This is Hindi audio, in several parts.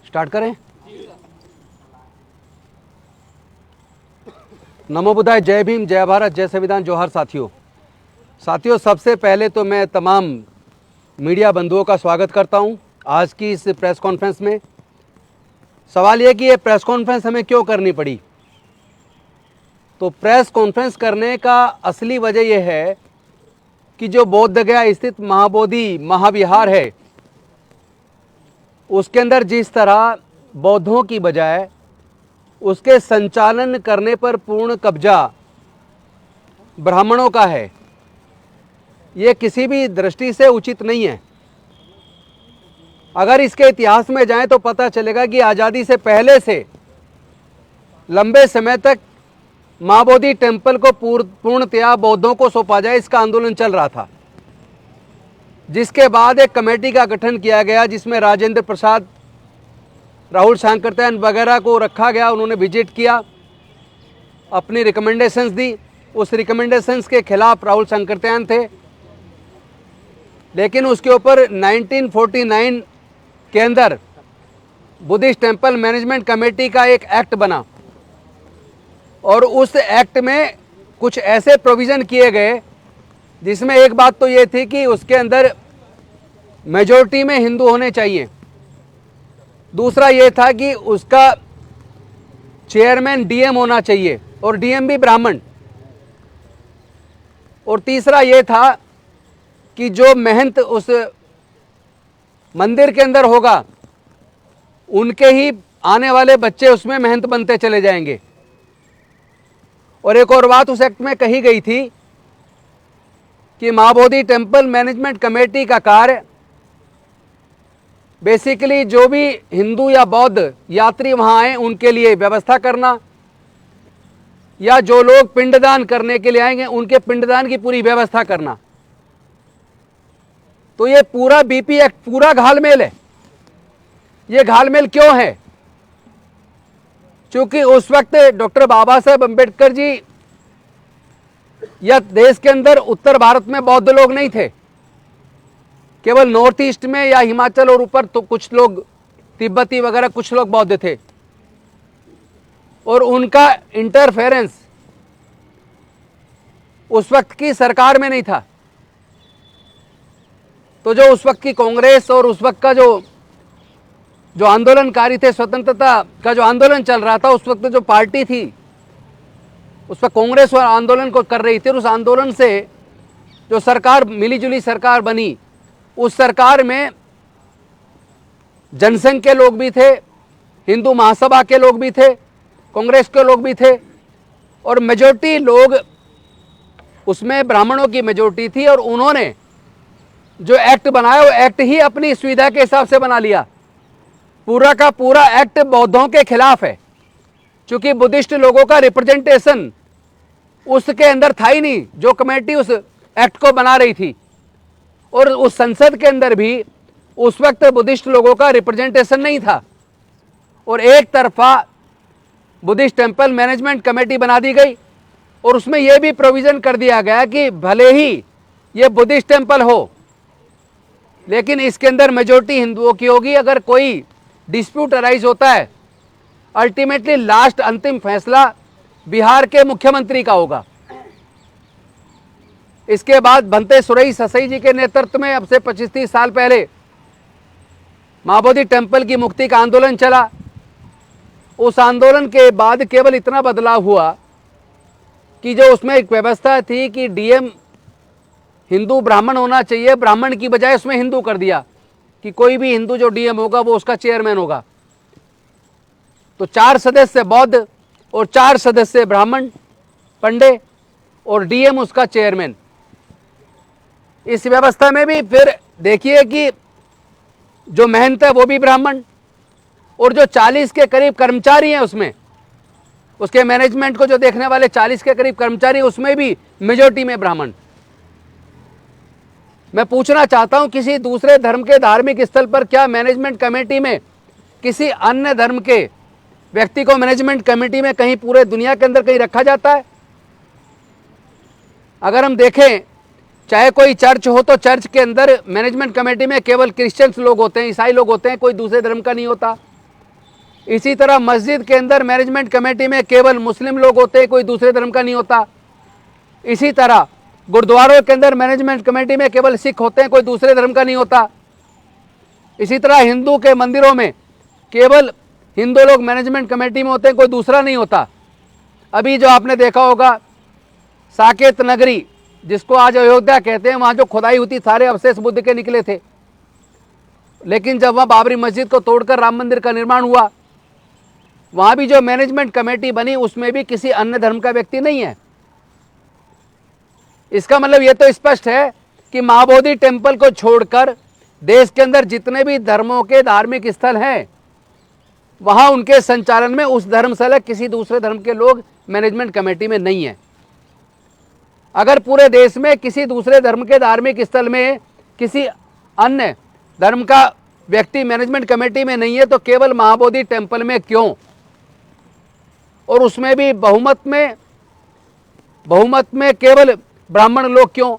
स्टार्ट करें। नमो बुद्धाय, जय भीम, जय भारत, जय संविधान, जोहार साथियों। सबसे पहले तो मैं तमाम मीडिया बंधुओं का स्वागत करता हूं आज की इस प्रेस कॉन्फ्रेंस में। सवाल ये कि ये प्रेस कॉन्फ्रेंस हमें क्यों करनी पड़ी। तो प्रेस कॉन्फ्रेंस करने का असली वजह यह है कि जो बोधगया स्थित महाबोधि महाविहार है, उसके अंदर जिस तरह बौद्धों की बजाय उसके संचालन करने पर पूर्ण कब्जा ब्राह्मणों का है, ये किसी भी दृष्टि से उचित नहीं है। अगर इसके इतिहास में जाएं तो पता चलेगा कि आज़ादी से पहले से लंबे समय तक महाबोधि टेम्पल को पूर्णतया बौद्धों को सौंपा जाए, इसका आंदोलन चल रहा था। जिसके बाद एक कमेटी का गठन किया गया जिसमें राजेंद्र प्रसाद, राहुल सांकृत्यायन वगैरह को रखा गया। उन्होंने विजिट किया, अपनी रिकमेंडेशंस दी। उस रिकमेंडेशंस के खिलाफ राहुल सांकृत्यायन थे, लेकिन उसके ऊपर 1949 के अंदर बुद्धिस्ट टेम्पल मैनेजमेंट कमेटी का एक एक्ट बना और उस एक्ट में कुछ ऐसे प्रोविज़न किए गए जिसमें एक बात तो ये थी कि उसके अंदर मेजॉरिटी में हिंदू होने चाहिए। दूसरा ये था कि उसका चेयरमैन डीएम होना चाहिए और डीएम भी ब्राह्मण। और तीसरा ये था कि जो महंत उस मंदिर के अंदर होगा, उनके ही आने वाले बच्चे उसमें महंत बनते चले जाएंगे। और एक और बात उस एक्ट में कही गई थी कि महाबोधि टेम्पल मैनेजमेंट कमेटी का कार्य बेसिकली जो भी हिंदू या बौद्ध यात्री वहां आए उनके लिए व्यवस्था करना, या जो लोग पिंडदान करने के लिए आएंगे उनके पिंडदान की पूरी व्यवस्था करना। तो ये पूरा बीपी एक्ट पूरा घालमेल है। ये घालमेल क्यों है? क्योंकि उस वक्त डॉक्टर बाबा साहेब अम्बेडकर जी या देश के अंदर उत्तर भारत में बौद्ध लोग नहीं थे, केवल नॉर्थ ईस्ट में या हिमाचल और ऊपर तो कुछ लोग तिब्बती वगैरह कुछ लोग बौद्ध थे, और उनका इंटरफेरेंस उस वक्त की सरकार में नहीं था। तो जो उस वक्त की कांग्रेस और उस वक्त का जो आंदोलनकारी थे, स्वतंत्रता का जो आंदोलन चल रहा था, उस वक्त जो पार्टी थी उस वक्त कांग्रेस और आंदोलन को कर रही थी, और उस आंदोलन से जो सरकार मिलीजुली सरकार बनी, उस सरकार में जनसंघ के लोग भी थे, हिंदू महासभा के लोग भी थे, कांग्रेस के लोग भी थे, और मेजॉरिटी लोग उसमें ब्राह्मणों की मेजॉरिटी थी। और उन्होंने जो एक्ट बनाया वो एक्ट ही अपनी सुविधा के हिसाब से बना लिया। पूरा का पूरा एक्ट बौद्धों के खिलाफ है, क्योंकि बुद्धिस्ट लोगों का रिप्रेजेंटेशन उसके अंदर था ही नहीं जो कमेटी उस एक्ट को बना रही थी। और उस संसद के अंदर भी उस वक्त बुद्धिस्ट लोगों का रिप्रेजेंटेशन नहीं था, और एक तरफा बुद्धिस्ट टेम्पल मैनेजमेंट कमेटी बना दी गई। और उसमें यह भी प्रोविजन कर दिया गया कि भले ही ये बुद्धिस्ट टेम्पल हो, लेकिन इसके अंदर मेजॉरिटी हिंदुओं की होगी। अगर कोई डिस्प्यूट अराइज होता है, अल्टीमेटली लास्ट अंतिम फैसला बिहार के मुख्यमंत्री का होगा। इसके बाद भंते सुरई ससई जी के नेतृत्व में अब से 25-30 साल पहले महाबोधि टेम्पल की मुक्ति का आंदोलन चला। उस आंदोलन के बाद केवल इतना बदलाव हुआ कि जो उसमें एक व्यवस्था थी कि डीएम हिंदू ब्राह्मण होना चाहिए, ब्राह्मण की बजाय उसमें हिंदू कर दिया कि कोई भी हिंदू जो डीएम होगा वो उसका चेयरमैन होगा। तो 4 सदस्य बौद्ध और 4 सदस्य ब्राह्मण पंडे और डीएम उसका चेयरमैन। इस व्यवस्था में भी फिर देखिए कि जो महंत है वो भी ब्राह्मण, और जो 40 के करीब कर्मचारी हैं उसमें, उसके मैनेजमेंट को जो देखने वाले 40 के करीब कर्मचारी, उसमें भी मेजॉरिटी में ब्राह्मण। मैं पूछना चाहता हूं, किसी दूसरे धर्म के धार्मिक स्थल पर क्या मैनेजमेंट कमेटी में किसी अन्य धर्म के व्यक्ति को मैनेजमेंट कमेटी में कहीं पूरे दुनिया के अंदर कहीं रखा जाता है? अगर हम देखें, चाहे कोई चर्च हो तो चर्च के अंदर मैनेजमेंट कमेटी में केवल क्रिश्चियंस लोग होते हैं, ईसाई लोग होते हैं, कोई दूसरे धर्म का नहीं होता। इसी तरह मस्जिद के अंदर मैनेजमेंट कमेटी में केवल मुस्लिम लोग होते हैं, कोई दूसरे धर्म का नहीं होता। इसी तरह गुरुद्वारों के अंदर मैनेजमेंट कमेटी में केवल सिख होते हैं, कोई दूसरे धर्म का नहीं होता। इसी तरह हिंदू के मंदिरों में केवल हिंदू लोग मैनेजमेंट कमेटी में होते हैं, कोई दूसरा नहीं होता। अभी जो आपने देखा होगा साकेत नगरी, जिसको आज अयोध्या कहते हैं, वहाँ जो खुदाई हुई थी सारे अवशेष बुद्ध के निकले थे। लेकिन जब वहाँ बाबरी मस्जिद को तोड़कर राम मंदिर का निर्माण हुआ, वहाँ भी जो मैनेजमेंट कमेटी बनी उसमें भी किसी अन्य धर्म का व्यक्ति नहीं है। इसका मतलब ये तो स्पष्ट है कि महाबोधि टेम्पल को छोड़कर देश के अंदर जितने भी धर्मों के धार्मिक स्थल हैं, वहाँ उनके संचालन में उस धर्म से अलग किसी दूसरे धर्म के लोग मैनेजमेंट कमेटी में नहीं है। अगर पूरे देश में किसी दूसरे धर्म के धार्मिक स्थल में किसी अन्य धर्म का व्यक्ति मैनेजमेंट कमेटी में नहीं है, तो केवल महाबोधि टेम्पल में क्यों, और उसमें भी बहुमत में केवल ब्राह्मण लोग क्यों?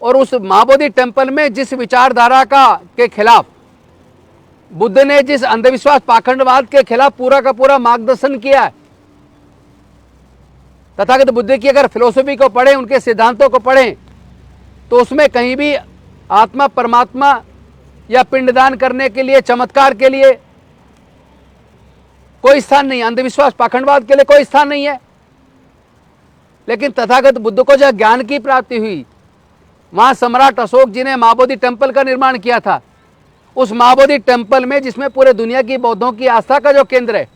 और उस महाबोधि टेम्पल में जिस विचारधारा के खिलाफ बुद्ध ने, जिस अंधविश्वास पाखंडवाद के खिलाफ पूरा का पूरा मार्गदर्शन किया है, तथागत बुद्ध की अगर फिलोसफी को पढ़ें, उनके सिद्धांतों को पढ़ें, तो उसमें कहीं भी आत्मा परमात्मा या पिंडदान करने के लिए, चमत्कार के लिए कोई स्थान नहीं, अंधविश्वास पाखंडवाद के लिए कोई स्थान नहीं है। लेकिन तथागत बुद्ध को जब ज्ञान की प्राप्ति हुई, वहां सम्राट अशोक जी ने महाबोधि टेम्पल का निर्माण किया था। उस महाबोधि टेम्पल में, जिसमें पूरे दुनिया की बौद्धों की आस्था का जो केंद्र है,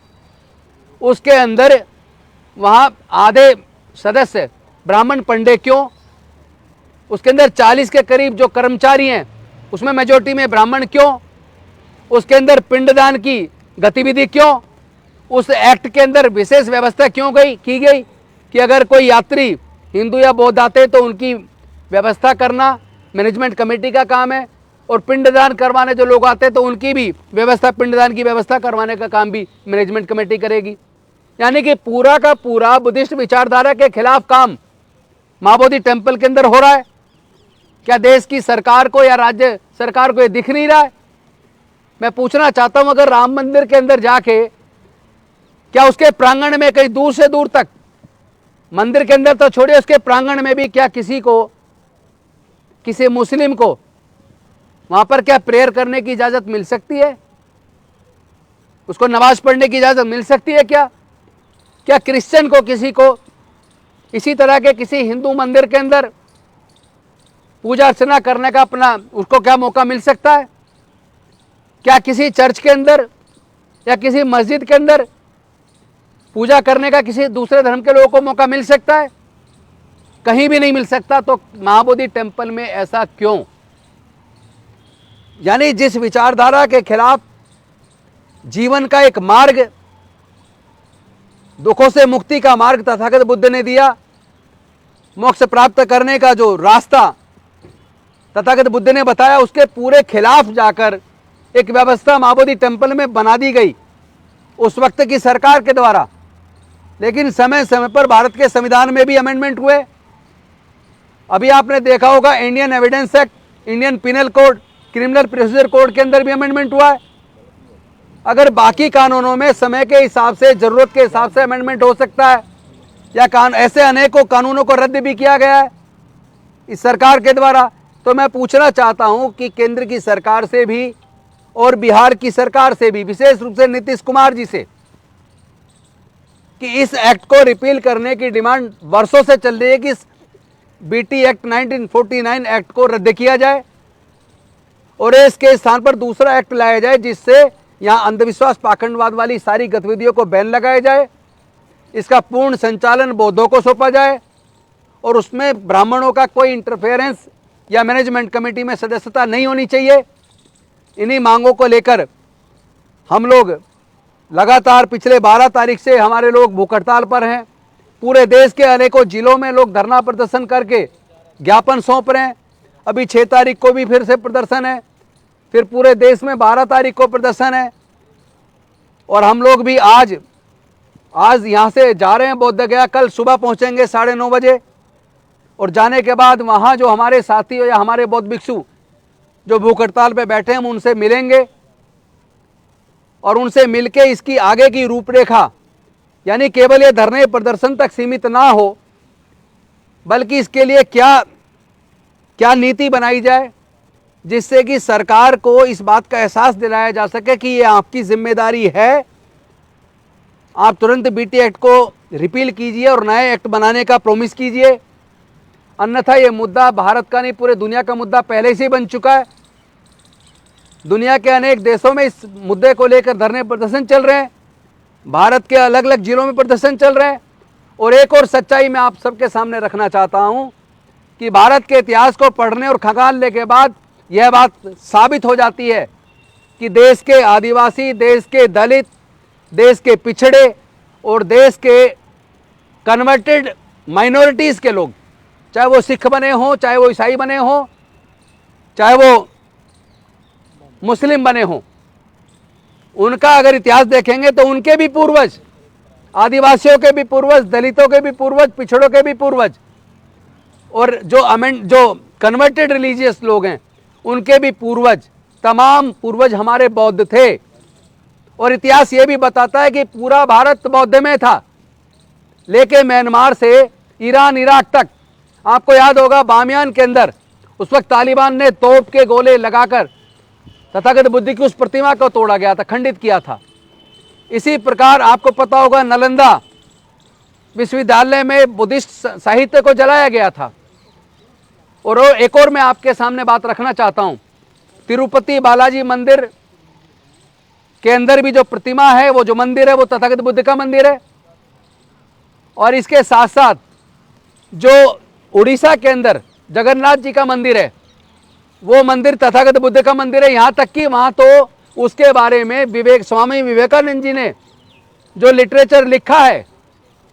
उसके अंदर वहां आधे सदस्य ब्राह्मण पंडे क्यों? उसके अंदर 40 के करीब जो कर्मचारी हैं, उसमें मेजोरिटी में ब्राह्मण क्यों? उसके अंदर पिंडदान की गतिविधि क्यों? उस एक्ट के अंदर विशेष व्यवस्था क्यों की गई कि अगर कोई यात्री हिंदू या बौद्ध आते तो उनकी व्यवस्था करना मैनेजमेंट कमेटी का काम है, और पिंडदान करवाने जो लोग आते तो उनकी भी व्यवस्था, पिंडदान की व्यवस्था करवाने का काम भी मैनेजमेंट कमेटी करेगी। यानी कि पूरा का पूरा बुद्धिस्ट विचारधारा के खिलाफ काम महाबोधि टेम्पल के अंदर हो रहा है। क्या देश की सरकार को या राज्य सरकार को ये दिख नहीं रहा है? मैं पूछना चाहता हूं, अगर राम मंदिर के अंदर जाके, क्या उसके प्रांगण में कहीं दूर से दूर तक, मंदिर के अंदर तो छोड़िए, उसके प्रांगण में भी क्या किसी मुस्लिम को वहां पर क्या प्रेयर करने की इजाजत मिल सकती है? उसको नमाज पढ़ने की इजाजत मिल सकती है क्या? क्या क्रिश्चियन को, किसी को इसी तरह के किसी हिंदू मंदिर के अंदर पूजा अर्चना करने का उसको क्या मौका मिल सकता है? क्या किसी चर्च के अंदर या किसी मस्जिद के अंदर पूजा करने का किसी दूसरे धर्म के लोगों को मौका मिल सकता है? कहीं भी नहीं मिल सकता। तो महाबोधि टेम्पल में ऐसा क्यों? यानी जिस विचारधारा के खिलाफ जीवन का एक मार्ग, दुखों से मुक्ति का मार्ग तथागत बुद्ध ने दिया, मोक्ष प्राप्त करने का जो रास्ता तथागत बुद्ध ने बताया, उसके पूरे खिलाफ जाकर एक व्यवस्था महाबोधि टेम्पल में बना दी गई उस वक्त की सरकार के द्वारा। लेकिन समय समय पर भारत के संविधान में भी अमेंडमेंट हुए। अभी आपने देखा होगा Indian evidence act, Indian penal code, criminal procedure code के अंदर भी अमेंडमेंट हुआ है। अगर बाकी कानूनों में समय के हिसाब से, जरूरत के हिसाब से अमेंडमेंट हो सकता है, या ऐसे अनेकों कानूनों को रद्द भी किया गया है इस सरकार के द्वारा, तो मैं पूछना चाहता हूं कि केंद्र की सरकार से भी और बिहार की सरकार से भी, विशेष रूप से नीतीश कुमार जी से, कि इस एक्ट को रिपील करने की डिमांड वर्षों से चल रही है कि बीटी एक्ट 1949 एक्ट को रद्द किया जाए और इसके स्थान पर दूसरा एक्ट लाया जाए, जिससे यहाँ अंधविश्वास पाखंडवाद वाली सारी गतिविधियों को बैन लगाया जाए, इसका पूर्ण संचालन बौद्धों को सौंपा जाए, और उसमें ब्राह्मणों का कोई इंटरफेरेंस या मैनेजमेंट कमेटी में सदस्यता नहीं होनी चाहिए। इन्हीं मांगों को लेकर हम लोग लगातार पिछले 12 तारीख से हमारे लोग भूख हड़ताल पर हैं। पूरे देश के अनेकों जिलों में लोग धरना प्रदर्शन करके ज्ञापन सौंप रहे हैं। अभी 6 तारीख को भी फिर से प्रदर्शन है, फिर पूरे देश में 12 तारीख को प्रदर्शन है, और हम लोग भी आज यहाँ से जा रहे हैं बोध गया। कल सुबह पहुंचेंगे 9:30 बजे, और जाने के बाद वहाँ जो हमारे साथी या हमारे बौद्ध भिक्षु जो भूख हड़ताल पे बैठे हैं, हम उनसे मिलेंगे और उनसे मिलके इसकी आगे की रूपरेखा, यानी केवल ये धरने प्रदर्शन तक सीमित ना हो, बल्कि इसके लिए क्या क्या नीति बनाई जाए जिससे कि सरकार को इस बात का एहसास दिलाया जा सके कि ये आपकी जिम्मेदारी है। आप तुरंत बीटी एक्ट को रिपील कीजिए और नए एक्ट बनाने का प्रॉमिस कीजिए, अन्यथा ये मुद्दा भारत का नहीं पूरे दुनिया का मुद्दा पहले से ही बन चुका है। दुनिया के अनेक देशों में इस मुद्दे को लेकर धरने प्रदर्शन चल रहे हैं, भारत के अलग अलग जिलों में प्रदर्शन चल रहे हैं। और एक और सच्चाई मैं आप सबके सामने रखना चाहता हूं कि भारत के इतिहास को पढ़ने और खंगालने के बाद यह बात साबित हो जाती है कि देश के आदिवासी, देश के दलित, देश के पिछड़े और देश के कन्वर्टेड माइनॉरिटीज़ के लोग, चाहे वो सिख बने हों, चाहे वो ईसाई बने हों, चाहे वो मुस्लिम बने हों, उनका अगर इतिहास देखेंगे तो उनके भी पूर्वज, आदिवासियों के भी पूर्वज, दलितों के भी पूर्वज, पिछड़ों के भी पूर्वज, और जो कन्वर्टेड रिलीजियस लोग हैं उनके भी पूर्वज, तमाम पूर्वज हमारे बौद्ध थे। और इतिहास ये भी बताता है कि पूरा भारत बौद्ध में था, लेके म्यांमार से ईरान, इराक तक। आपको याद होगा बामियान के अंदर उस वक्त तालिबान ने तोप के गोले लगाकर तथागत बुद्ध की उस प्रतिमा को तोड़ा गया था, खंडित किया था। इसी प्रकार आपको पता होगा नालंदा विश्वविद्यालय में बुद्धिस्ट साहित्य को जलाया गया था। और एक और मैं आपके सामने बात रखना चाहता हूं, तिरुपति बालाजी मंदिर के अंदर भी जो प्रतिमा है, वो जो मंदिर है, वो तथागत बुद्ध का मंदिर है। और इसके साथ साथ जो उड़ीसा के अंदर जगन्नाथ जी का मंदिर है, वो मंदिर तथागत बुद्ध का मंदिर है। यहाँ तक कि वहाँ तो उसके बारे में स्वामी विवेकानंद जी ने जो लिटरेचर लिखा है,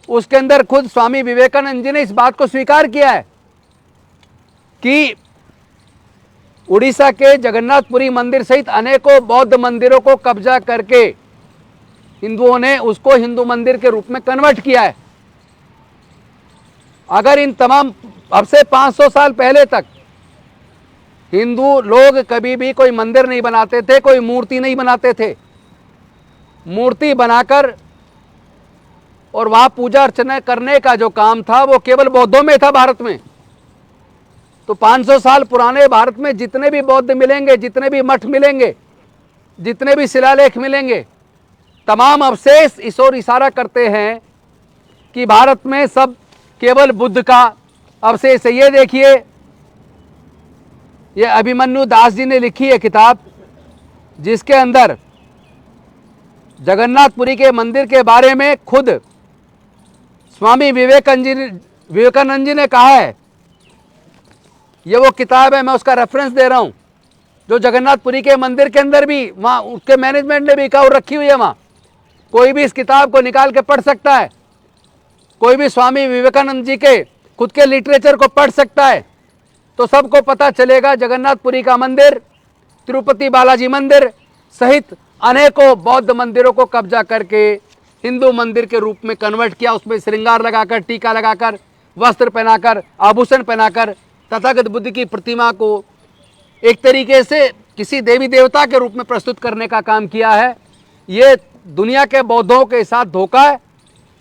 उसके अंदर खुद स्वामी विवेकानंद जी ने इस बात को स्वीकार किया है कि उड़ीसा के जगन्नाथपुरी मंदिर सहित अनेकों बौद्ध मंदिरों को कब्जा करके हिंदुओं ने उसको हिंदू मंदिर के रूप में कन्वर्ट किया है। अगर इन तमाम, अब से 500 साल पहले तक हिंदू लोग कभी भी कोई मंदिर नहीं बनाते थे, कोई मूर्ति नहीं बनाते थे। मूर्ति बनाकर और वहां पूजा अर्चना करने का जो काम था वो केवल बौद्धों में था भारत में। तो 500 साल पुराने भारत में जितने भी बौद्ध मिलेंगे, जितने भी मठ मिलेंगे, जितने भी शिलालेख मिलेंगे, तमाम अवशेष इस ओर इशारा करते हैं कि भारत में सब केवल बुद्ध का अवशेष है। ये देखिए, ये अभिमन्यु दास जी ने लिखी है किताब, जिसके अंदर जगन्नाथपुरी के मंदिर के बारे में खुद स्वामी विवेकानंद जी ने कहा है। ये वो किताब है, मैं उसका रेफरेंस दे रहा हूं, जो जगन्नाथपुरी के मंदिर के अंदर भी वहाँ उसके मैनेजमेंट ने भी कहा और रखी हुई है। वहाँ कोई भी इस किताब को निकाल के पढ़ सकता है, कोई भी स्वामी विवेकानंद जी के खुद के लिटरेचर को पढ़ सकता है, तो सबको पता चलेगा जगन्नाथपुरी का मंदिर, तिरुपति बालाजी मंदिर सहित अनेकों बौद्ध मंदिरों को कब्जा करके हिंदू मंदिर के रूप में कन्वर्ट किया। उसमें श्रृंगार लगाकर, टीका लगाकर, वस्त्र पहनाकर, आभूषण पहनाकर तथागत बुद्ध की प्रतिमा को एक तरीके से किसी देवी देवता के रूप में प्रस्तुत करने का काम किया है। ये दुनिया के बौद्धों के साथ धोखा है,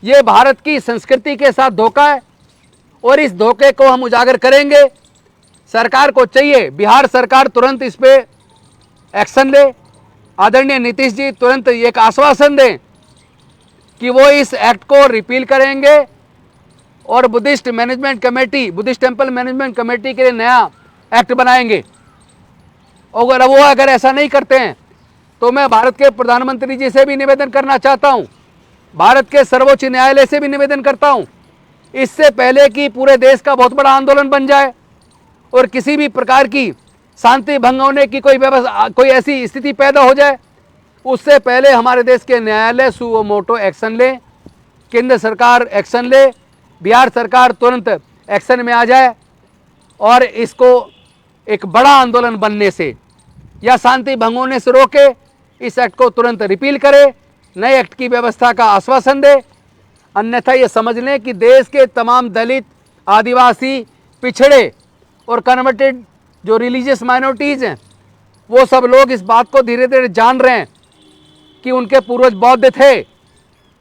ये भारत की संस्कृति के साथ धोखा है, और इस धोखे को हम उजागर करेंगे। सरकार को चाहिए, बिहार सरकार तुरंत इस पे एक्शन ले। आदरणीय नीतीश जी तुरंत एक आश्वासन दें कि वो इस एक्ट को रिपील करेंगे और Buddhist management committee, Buddhist temple management committee के लिए नया एक्ट बनाएंगे। और वो अगर ऐसा नहीं करते हैं तो मैं भारत के प्रधानमंत्री जी से भी निवेदन करना चाहता हूं, भारत के सर्वोच्च न्यायालय से भी निवेदन करता हूं, इससे पहले कि पूरे देश का बहुत बड़ा आंदोलन बन जाए और किसी भी प्रकार की शांति भंग होने की कोई ऐसी स्थिति पैदा हो जाए, उससे पहले हमारे देश के न्यायालय सुओ मोटो एक्शन ले, केंद्र सरकार एक्शन ले, बिहार सरकार तुरंत एक्शन में आ जाए और इसको एक बड़ा आंदोलन बनने से या शांति भंग होने से रोके। इस एक्ट को तुरंत रिपील करे, नए एक्ट की व्यवस्था का आश्वासन दे, अन्यथा ये समझ लें कि देश के तमाम दलित, आदिवासी, पिछड़े और कन्वर्टेड जो रिलीजियस माइनॉरिटीज़ हैं, वो सब लोग इस बात को धीरे धीरे जान रहे हैं कि उनके पूर्वज बौद्ध थे।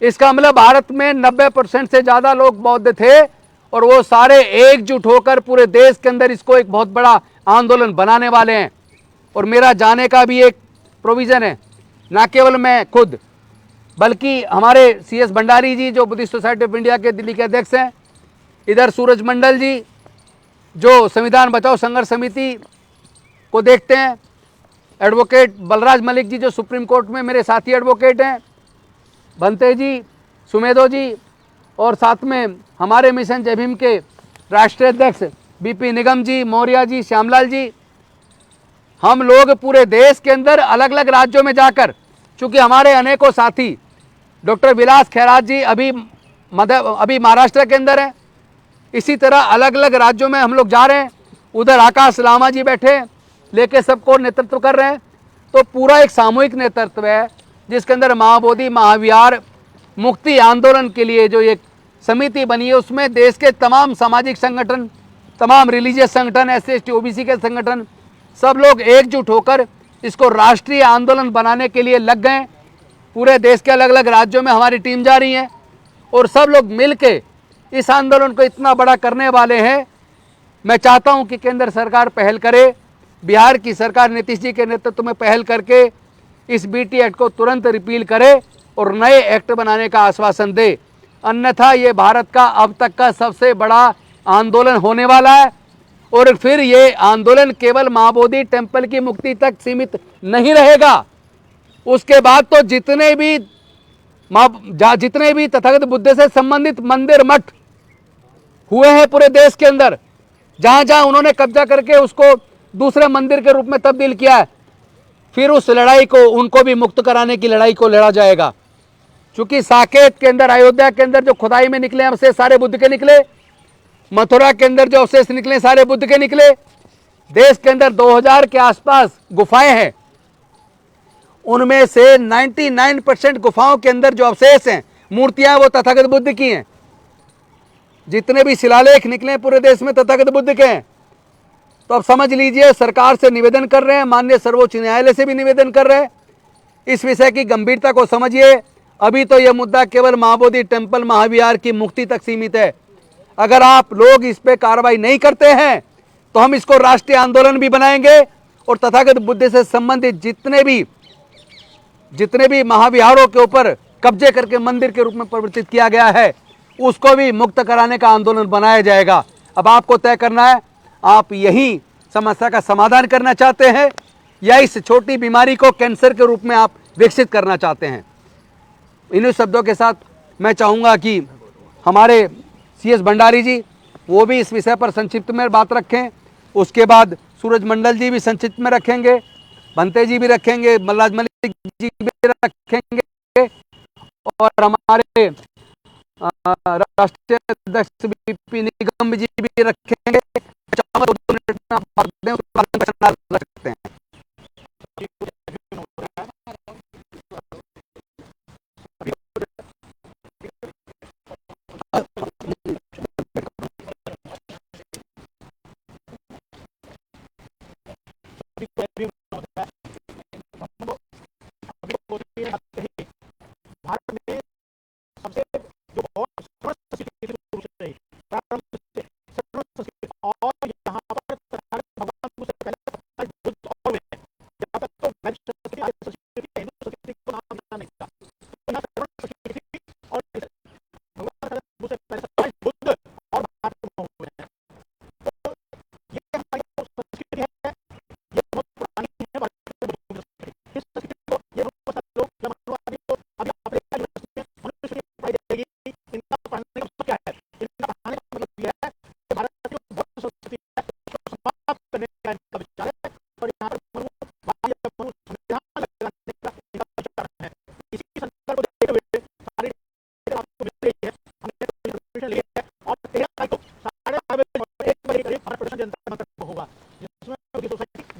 इसका मतलब भारत में 90% से ज़्यादा लोग बौद्ध थे और वो सारे एकजुट होकर पूरे देश के अंदर इसको एक बहुत बड़ा आंदोलन बनाने वाले हैं। और मेरा जाने का भी एक प्रोविज़न है, ना केवल मैं खुद बल्कि हमारे CS भंडारी जी जो बुद्धिस्ट सोसाइटी ऑफ इंडिया के दिल्ली के अध्यक्ष हैं, इधर सूरज मंडल जी जो संविधान बचाओ संघर्ष समिति को देखते हैं, एडवोकेट बलराज मलिक जी जो सुप्रीम कोर्ट में मेरे साथी एडवोकेट हैं, भंते जी, सुमेधो जी, और साथ में हमारे मिशन जय भीम के राष्ट्रीय अध्यक्ष BP निगम जी, मौर्य जी, श्यामलाल जी, हम लोग पूरे देश के अंदर अलग अलग राज्यों में जाकर, चूंकि हमारे अनेकों साथी डॉक्टर विलास खैरात जी अभी महाराष्ट्र के अंदर हैं, इसी तरह अलग अलग राज्यों में हम लोग जा रहे हैं। उधर आकाश लामा जी बैठे लेके सबको नेतृत्व कर रहे हैं। तो पूरा एक सामूहिक नेतृत्व है जिसके अंदर महाबोधि महाविहार मुक्ति आंदोलन के लिए जो एक समिति बनी है, उसमें देश के तमाम सामाजिक संगठन, तमाम रिलीजियस संगठन, SC ST OBC के संगठन, सब लोग एकजुट होकर इसको राष्ट्रीय आंदोलन बनाने के लिए लग गए। पूरे देश के अलग अलग राज्यों में हमारी टीम जा रही है और सब लोग मिलके इस आंदोलन को इतना बड़ा करने वाले हैं। मैं चाहता हूं कि केंद्र सरकार पहल करे, बिहार की सरकार नीतीश जी के नेतृत्व में पहल करके इस BT एक्ट को तुरंत रिपील करे और नए एक्ट बनाने का आश्वासन दे, अन्यथा ये भारत का अब तक का सबसे बड़ा आंदोलन होने वाला है। और फिर ये आंदोलन केवल महाबोधि टेम्पल की मुक्ति तक सीमित नहीं रहेगा। उसके बाद तो जितने भी तथागत बुद्ध से संबंधित मंदिर मठ हुए हैं पूरे देश के अंदर, जहां जहां उन्होंने कब्जा करके उसको दूसरे मंदिर के रूप में तब्दील किया है, फिर उस लड़ाई को, उनको भी मुक्त कराने की लड़ाई को लड़ा जाएगा। क्योंकि साकेत के अंदर, अयोध्या के अंदर जो खुदाई में निकले अवशेष सारे बुद्ध के निकले, मथुरा के अंदर जो अवशेष निकले सारे बुद्ध के निकले, देश के अंदर 2000 के आसपास गुफाएं हैं, उनमें से 99% गुफाओं के अंदर जो अवशेष हैं, मूर्तियां, वो तथागत बुद्ध की हैं। जितने भी शिलालेख निकले पूरे देश में तथागत बुद्ध के हैं। तो अब समझ लीजिए, सरकार से निवेदन कर रहे हैं, माननीय सर्वोच्च न्यायालय से भी निवेदन कर रहे हैं, इस विषय की गंभीरता को समझिए। अभी तो यह मुद्दा केवल महाबोधि टेम्पल महाविहार की मुक्ति तक सीमित है। अगर आप लोग इस पे कार्रवाई नहीं करते हैं तो हम इसको राष्ट्रीय आंदोलन भी बनाएंगे और तथागत बुद्ध से संबंधित जितने भी महाविहारों के ऊपर कब्जे करके मंदिर के रूप में परिवर्तित किया गया है, उसको भी मुक्त कराने का आंदोलन बनाया जाएगा। अब आपको तय करना है, आप यही समस्या का समाधान करना चाहते हैं या इस छोटी बीमारी को कैंसर के रूप में आप विकसित करना चाहते हैं। इन्हीं शब्दों के साथ मैं चाहूँगा कि हमारे CS भंडारी जी वो भी इस विषय पर संक्षिप्त में बात रखें, उसके बाद सूरज मंडल जी भी संक्षिप्त में रखेंगे, भंते जी भी रखेंगे, बलराज मलिक जी भी रखेंगे और हमारे राष्ट्रीय अध्यक्ष BP निगम जी भी रखेंगे। 2 मिनट में आप बात दें, उसके बाद हम सकते हैं।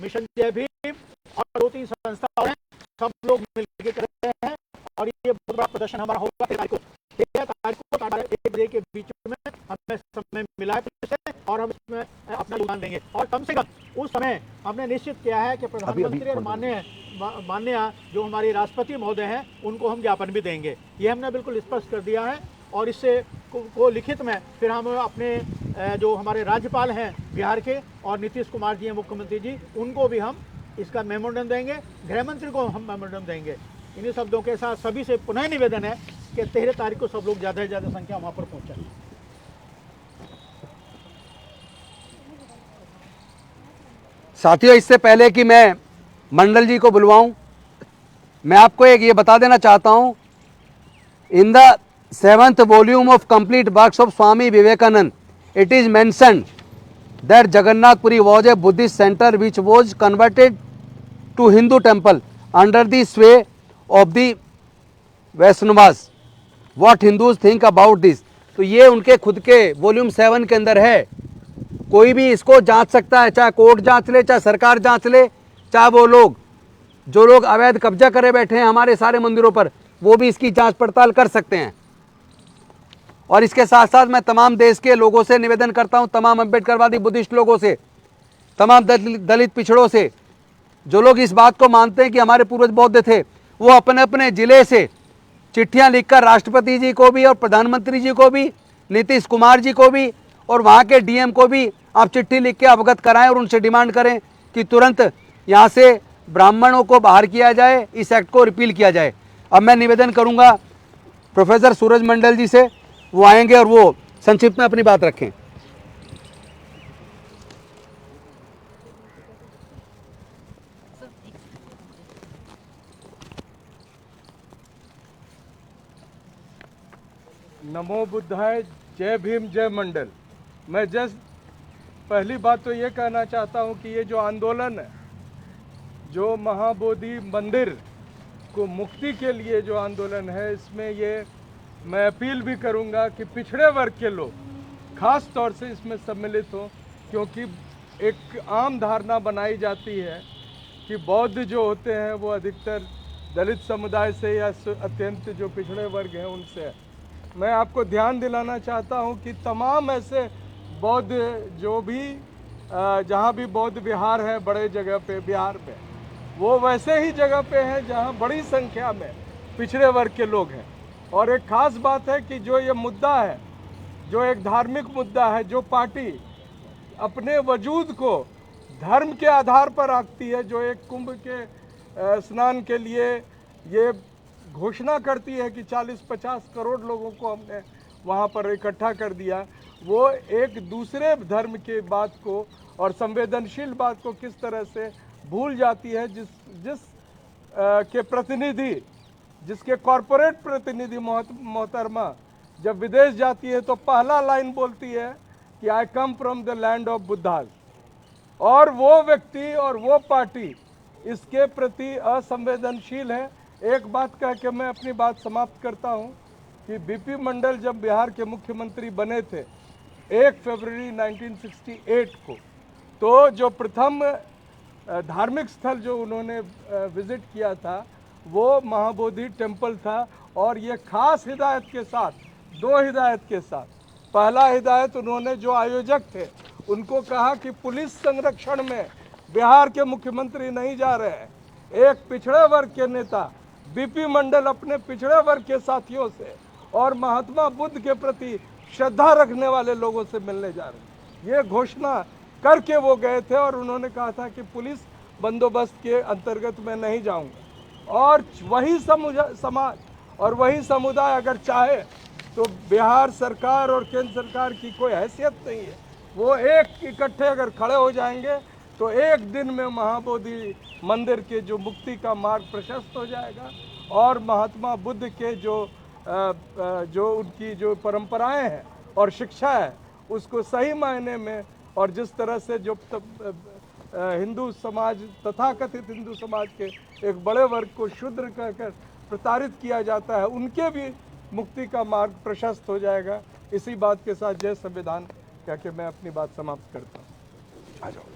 मिशन जय भीम और 2-3 संस्थाएं हैं, सब लोग मिलकर कर रहे हैं और ये बहुत बड़ा प्रदर्शन हमारा होगा 13 तारीख को 1 बजे के बीच में हमें समय मिला है और हम इसमें अपना योगदान देंगे और कम से कम उस समय हमने निश्चित किया है कि प्रधानमंत्री और माननीय जो हमारे राष्ट्रपति महोदय हैं उनको हम ज्ञापन भी देंगे। ये हमने बिल्कुल स्पष्ट कर दिया है और इससे को लिखित में फिर हम अपने जो हमारे राज्यपाल हैं बिहार के और नीतीश कुमार जी हैं मुख्यमंत्री जी, उनको भी हम इसका मेमोरेंडम देंगे, गृह मंत्री को हम मेमोरेंडम देंगे। इन्हीं शब्दों के साथ सभी से पुनः निवेदन है कि 13 तारीख को सब लोग ज़्यादा से ज़्यादा संख्या वहाँ पर पहुँचें। साथियों, इससे पहले कि मैं मंडल जी को बुलवाऊं, मैं आपको एक ये बता देना चाहता हूं, in the 7th volume of complete works of Swami Vivekananda it is mentioned that Jagannathpuri was a Buddhist centre which was converted to Hindu temple under the sway of the Vaishnavas. What Hindus think about this. तो ये उनके खुद के वॉल्यूम 7 के अंदर है। कोई भी इसको जांच सकता है, चाहे कोर्ट जांच ले, चाहे सरकार जांच ले, चाहे वो लोग जो लोग अवैध कब्जा करे बैठे हैं हमारे सारे मंदिरों पर, वो भी इसकी जांच पड़ताल कर सकते हैं। और इसके साथ साथ मैं तमाम देश के लोगों से निवेदन करता हूं, तमाम अम्बेडकरवादी बुद्धिस्ट लोगों से, तमाम दलित पिछड़ों से, जो लोग इस बात को मानते हैं कि हमारे पूर्वज बौद्ध थे, वो अपने अपने जिले से चिट्ठियां लिखकर राष्ट्रपति जी को भी और प्रधानमंत्री जी को भी, नीतीश कुमार जी को भी और वहाँ के डीएम को भी आप चिट्ठी लिख के अवगत कराएं और उनसे डिमांड करें कि तुरंत यहाँ से ब्राह्मणों को बाहर किया जाए, इस एक्ट को रिपील किया जाए। अब मैं निवेदन करूँगा प्रोफेसर सूरज मंडल जी से, वो आएंगे और वो संक्षिप्त में अपनी बात रखें। नमो बुद्धाय, जय भीम, जय मंडल। मैं जस्ट पहली बात तो ये कहना चाहता हूँ कि ये जो आंदोलन है, जो महाबोधि मंदिर को मुक्ति के लिए जो आंदोलन है, इसमें ये मैं अपील भी करूँगा कि पिछड़े वर्ग के लोग खास तौर से इसमें सम्मिलित हों, क्योंकि एक आम धारणा बनाई जाती है कि बौद्ध जो होते हैं वो अधिकतर दलित समुदाय से या अत्यंत जो पिछड़े वर्ग हैं उनसे। मैं आपको ध्यान दिलाना चाहता हूं कि तमाम ऐसे बौद्ध जो भी जहां भी बौद्ध विहार है बड़े जगह पे बिहार में, वो वैसे ही जगह पे हैं जहां बड़ी संख्या में पिछड़े वर्ग के लोग हैं। और एक खास बात है कि जो ये मुद्दा है, जो एक धार्मिक मुद्दा है, जो पार्टी अपने वजूद को धर्म के आधार पर रखती है, जो एक कुंभ के स्नान के लिए ये घोषणा करती है कि 40-50 करोड़ लोगों को हमने वहाँ पर इकट्ठा कर दिया, वो एक दूसरे धर्म के बात को और संवेदनशील बात को किस तरह से भूल जाती है, के प्रतिनिधि, जिसके कॉरपोरेट प्रतिनिधि मोहतरमा जब विदेश जाती है तो पहला लाइन बोलती है कि I come from the land of Buddhas, और वो व्यक्ति और वो पार्टी इसके प्रति असंवेदनशील है। एक बात कह के मैं अपनी बात समाप्त करता हूं कि बीपी मंडल जब बिहार के मुख्यमंत्री बने थे 1 फरवरी 1968 को, तो जो प्रथम धार्मिक स्थल जो उन्होंने विजिट किया था वो महाबोधि टेम्पल था। और ये खास हिदायत के साथ, 2 हिदायत के साथ, पहला हिदायत उन्होंने जो आयोजक थे उनको कहा कि पुलिस संरक्षण में बिहार के मुख्यमंत्री नहीं जा रहे हैं, एक पिछड़े वर्ग के नेता बीपी मंडल अपने पिछड़े वर्ग के साथियों से और महात्मा बुद्ध के प्रति श्रद्धा रखने वाले लोगों से मिलने जा रहे हैं। ये घोषणा करके वो गए थे और उन्होंने कहा था कि पुलिस बंदोबस्त के अंतर्गत मैं नहीं जाऊंगा। और वही समाज और वही समुदाय अगर चाहे तो बिहार सरकार और केंद्र सरकार की कोई हैसियत नहीं है, वो एक इकट्ठे अगर खड़े हो जाएंगे तो एक दिन में महाबोधि मंदिर के जो मुक्ति का मार्ग प्रशस्त हो जाएगा और महात्मा बुद्ध के जो उनकी जो परंपराएं हैं और शिक्षा है उसको सही मायने में, और जिस तरह से जो हिंदू समाज, तथाकथित हिंदू समाज के एक बड़े वर्ग को शूद्र कहकर प्रताड़ित किया जाता है, उनके भी मुक्ति का मार्ग प्रशस्त हो जाएगा। इसी बात के साथ जय संविधान कह के मैं अपनी बात समाप्त करता हूँ। आ जाओ।